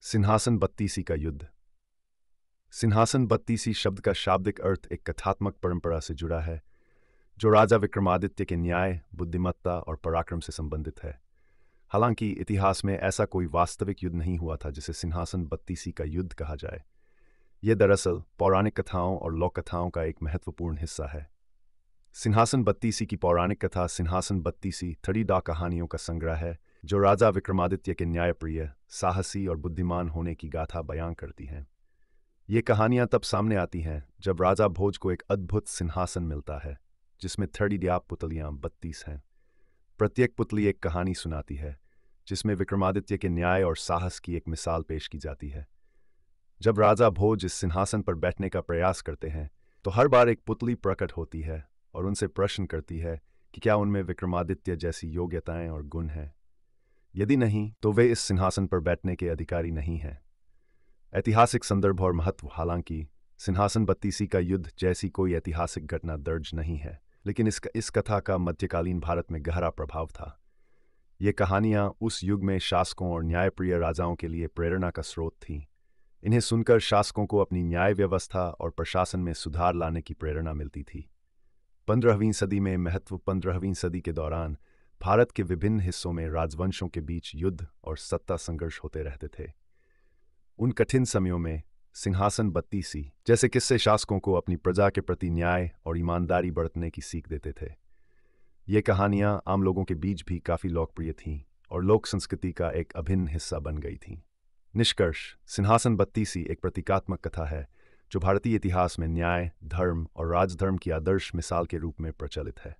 सिंहासन बत्तीसी का युद्ध। सिंहासन बत्तीसी शब्द का शाब्दिक अर्थ एक कथात्मक परंपरा से जुड़ा है जो राजा विक्रमादित्य के न्याय, बुद्धिमत्ता और पराक्रम से संबंधित है। हालांकि इतिहास में ऐसा कोई वास्तविक युद्ध नहीं हुआ था जिसे सिंहासन बत्तीसी का युद्ध कहा जाए। यह दरअसल पौराणिक कथाओं और लोक कथाओं का एक महत्वपूर्ण हिस्सा है। सिंहासन बत्तीसी की पौराणिक कथा सिंहासन बत्तीसी 30 कहानियों का संग्रह है जो राजा विक्रमादित्य के न्यायप्रिय, साहसी और बुद्धिमान होने की गाथा बयां करती हैं। ये कहानियां तब सामने आती हैं जब राजा भोज को एक अद्भुत सिंहासन मिलता है जिसमें 30 पुतलियां 32 हैं। प्रत्येक पुतली एक कहानी सुनाती है जिसमें विक्रमादित्य के न्याय और साहस की एक मिसाल पेश की जाती है। जब राजा भोज इस सिंहासन पर बैठने का प्रयास करते हैं तो हर बार एक पुतली प्रकट होती है और उनसे प्रश्न करती है कि क्या उनमें विक्रमादित्य जैसी योग्यताएं और गुण हैं। यदि नहीं तो वे इस सिंहासन पर बैठने के अधिकारी नहीं हैं। ऐतिहासिक संदर्भ और महत्व। हालांकि सिंहासन बत्तीसी का युद्ध जैसी कोई ऐतिहासिक घटना दर्ज नहीं है, लेकिन इस कथा का मध्यकालीन भारत में गहरा प्रभाव था। ये कहानियां उस युग में शासकों और न्यायप्रिय राजाओं के लिए प्रेरणा का स्रोत थीं। इन्हें सुनकर शासकों को अपनी न्याय व्यवस्था और प्रशासन में सुधार लाने की प्रेरणा मिलती थी। 15वीं सदी में 15वीं सदी के दौरान भारत के विभिन्न हिस्सों में राजवंशों के बीच युद्ध और सत्ता संघर्ष होते रहते थे। उन कठिन समयों में सिंहासन बत्तीसी जैसे किस्से शासकों को अपनी प्रजा के प्रति न्याय और ईमानदारी बरतने की सीख देते थे। ये कहानियां आम लोगों के बीच भी काफ़ी लोकप्रिय थीं और लोक संस्कृति का एक अभिन्न हिस्सा बन गई थीं। निष्कर्ष, सिंहासन बत्तीसी एक प्रतीकात्मक कथा है जो भारतीय इतिहास में न्याय, धर्म और राजधर्म की आदर्श मिसाल के रूप में प्रचलित है।